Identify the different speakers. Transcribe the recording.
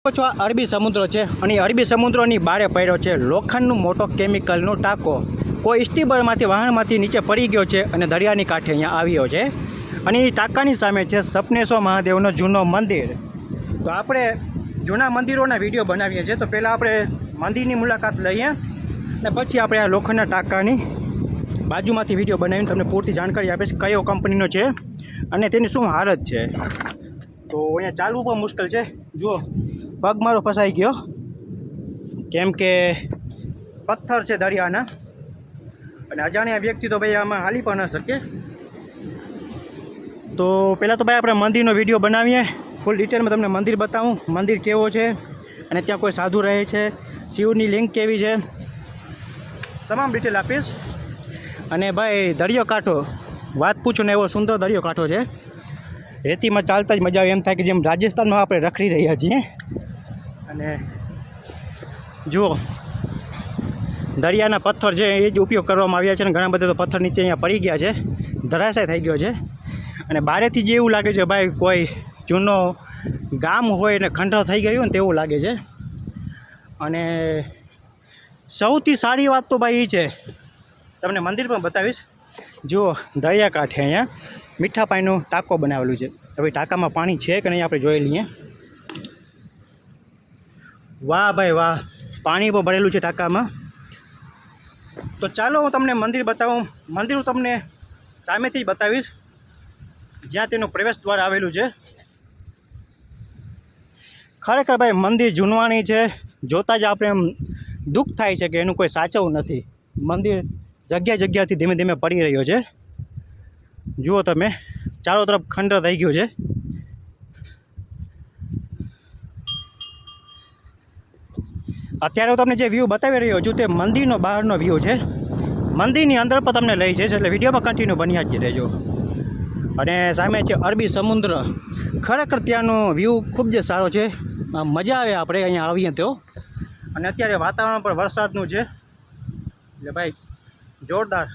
Speaker 1: છો અરબી સમુદ્ર છે અને અરબી સમુદ્રની બારે પડ્યો છે લોખંડનો મોટો કેમિકલનો ટાંકો કોઈ સ્ટીમરમાંથી વાહનમાંથી નીચે પડી ગયો છે અને દરિયાની કાંઠે અહીંયા આવ્યો છે અને એ ટાંકાની સામે છે સપનેશ્વર મહાદેવનો જૂનો મંદિર। તો આપણે જૂના મંદિરોના વિડીયો બનાવીએ છીએ, તો પહેલાં આપણે મંદિરની મુલાકાત લઈએ અને પછી આપણે આ લોખંડના ટાંકાની બાજુમાંથી વિડીયો બનાવીને તમને પૂરતી જાણકારી આપીશ કયો કંપનીનો છે અને તેની શું હાલત છે। તો અહીંયા ચાલવું પણ મુશ્કેલ છે, જુઓ પગ મારો ફસાઈ ગયો કેમ કે પથ્થર છે દરિયાના અને અજાણ્યા વ્યક્તિ તો ભાઈ આમાં હાલી પણ ન શકે। તો પહેલાં તો ભાઈ આપણે મંદિરનો વિડીયો બનાવીએ, ફૂલ ડિટેલમાં તમને મંદિર બતાવું, મંદિર કેવો છે અને ત્યાં કોઈ સાધુ રહે છે, શિવની લિંક કેવી છે, તમામ ડિટેલ આપીશ। અને ભાઈ દરિયો કાંઠો વાત પૂછો ને એવો સુંદર દરિયો કાંઠો છે, રેતીમાં ચાલતા જ મજા આવે એમ થાય કે જેમ રાજસ્થાનમાં આપણે રખડી રહ્યા છીએ। અને જુઓ દરિયાના પથ્થર છે એ જ ઉપયોગ કરવામાં આવ્યા છે અને ઘણા બધા તો પથ્થર નીચે અહીંયા પડી ગયા છે, ધરાશાય થઈ ગયો છે અને બારેથી જે એવું લાગે છે ભાઈ કોઈ જૂનો ગામ હોય ને ખંડર થઈ ગયું ને તેવું લાગે છે। અને સૌથી સારી વાત તો ભાઈ એ છે, તમને મંદિર પણ બતાવીશ, જુઓ દરિયાકાંઠે અહીંયા મીઠા પાણીનો ટાંકો બનાવેલું છે। હવે ટાંકામાં પાણી છે કે નહીં આપણે જોઈ લઈએ। વાહ ભાઈ વાહ, પાણી પણ ભરેલું છે ટાંકામાં। તો ચાલો હું તમને મંદિર બતાવું, મંદિર હું તમને સામેથી જ બતાવીશ જ્યાં તેનું પ્રવેશ દ્વાર આવેલું છે। ખરેખર ભાઈ મંદિર જૂનવાણી છે, જોતાં જ આપણે એમ દુઃખ થાય છે કે એનું કોઈ સાચવું નથી। મંદિર જગ્યાથી ધીમે ધીમે પડી રહ્યો છે, જુઓ તમે ચારો તરફ ખંડર થઈ ગયું છે। અત્યારે હું તમને જે વ્યૂ બતાવી રહ્યો છું તે મંદિરનો બહારનો વ્યૂ છે, મંદિરની અંદર પણ તમને લઈ જઈશ, એટલે વિડીયોમાં કન્ટિન્યુ બન્યા જ રહેજો। અને સામે છે અરબી સમુદ્ર, ખરેખર ત્યાંનો વ્યૂ ખૂબ જ સારો છે, મજા આવે આપણે અહીંયા આવીએ તો। અને અત્યારે વાતાવરણ પણ વરસાદનું છે એટલે ભાઈ જોરદાર।